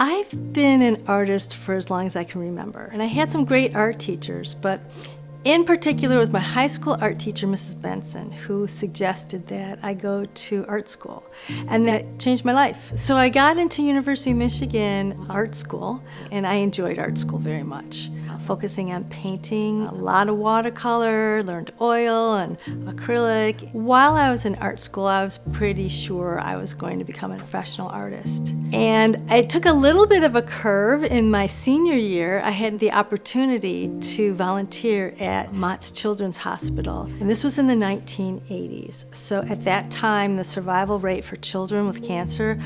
I've been an artist for as long as I can remember, and I had some great art teachers, but in particular it was my high school art teacher, Mrs. Benson, who suggested that I go to art school, and that changed my life. So I got into University of Michigan art school, and I enjoyed art school very much. Focusing on painting, a lot of watercolor, learned oil and acrylic. While I was in art school, I was pretty sure I was going to become a professional artist. And I took a little bit of a curve in my senior year. I had the opportunity to volunteer at Mott's Children's Hospital, and this was in the 1980s. So at that time, the survival rate for children with cancer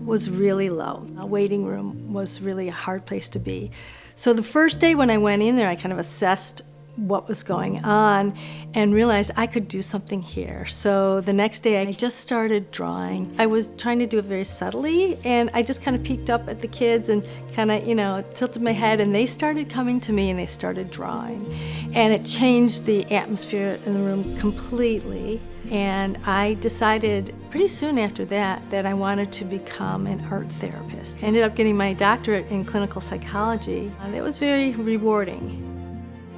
was really low. A waiting room was really a hard place to be. So the first day when I went in there, I kind of assessed what was going on and realized I could do something here. So the next day I just started drawing. I was trying to do it very subtly, and I just kind of peeked up at the kids and kind of, tilted my head, and they started coming to me and they started drawing. And it changed the atmosphere in the room completely. And I decided pretty soon after that I wanted to become an art therapist. I ended up getting my doctorate in clinical psychology. That was very rewarding.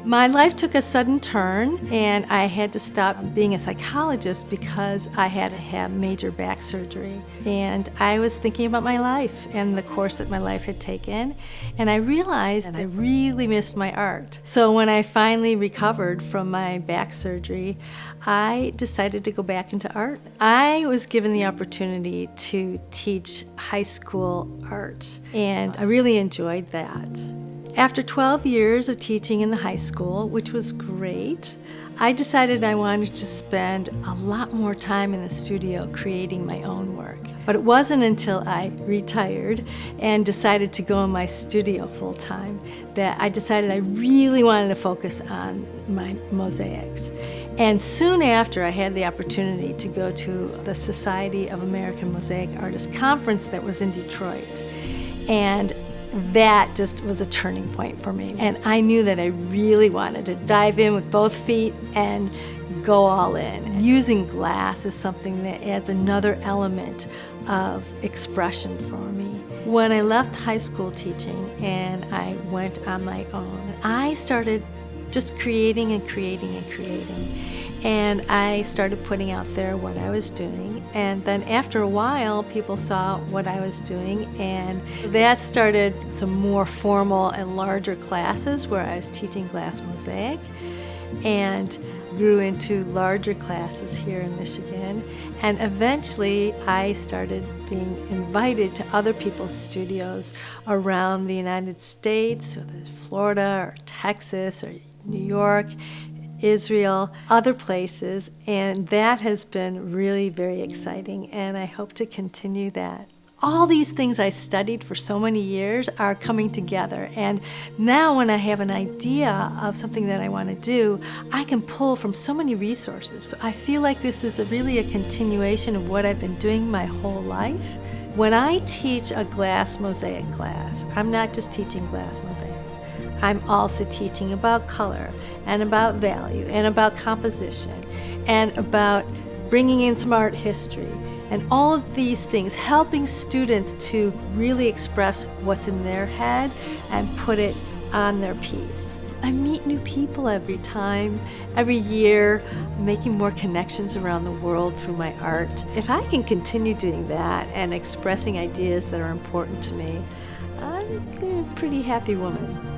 My life took a sudden turn, and I had to stop being a psychologist because I had to have major back surgery. And I was thinking about my life and the course that my life had taken, and I realized I really missed my art. So when I finally recovered from my back surgery, I decided to go back into art. I was given the opportunity to teach high school art, and I really enjoyed that. After 12 years of teaching in the high school, which was great, I decided I wanted to spend a lot more time in the studio creating my own work. But it wasn't until I retired and decided to go in my studio full time that I decided I really wanted to focus on my mosaics. And soon after, I had the opportunity to go to the Society of American Mosaic Artists conference that was in Detroit. And that just was a turning point for me. And I knew that I really wanted to dive in with both feet and go all in. Using glass is something that adds another element of expression for me. When I left high school teaching and I went on my own, I started just creating and creating and creating. And I started putting out there what I was doing. And then after a while, people saw what I was doing, and that started some more formal and larger classes where I was teaching glass mosaic, and grew into larger classes here in Michigan. And eventually, I started being invited to other people's studios around the United States, whether it's Florida or Texas or New York, Israel, other places, and that has been really very exciting, and I hope to continue that. All these things I studied for so many years are coming together, and now when I have an idea of something that I want to do, I can pull from so many resources. So I feel like this is really a continuation of what I've been doing my whole life. When I teach a glass mosaic class, I'm not just teaching glass mosaic. I'm also teaching about color and about value and about composition and about bringing in some art history and all of these things, helping students to really express what's in their head and put it on their piece. I meet new people every year, making more connections around the world through my art. If I can continue doing that and expressing ideas that are important to me, I'm a pretty happy woman.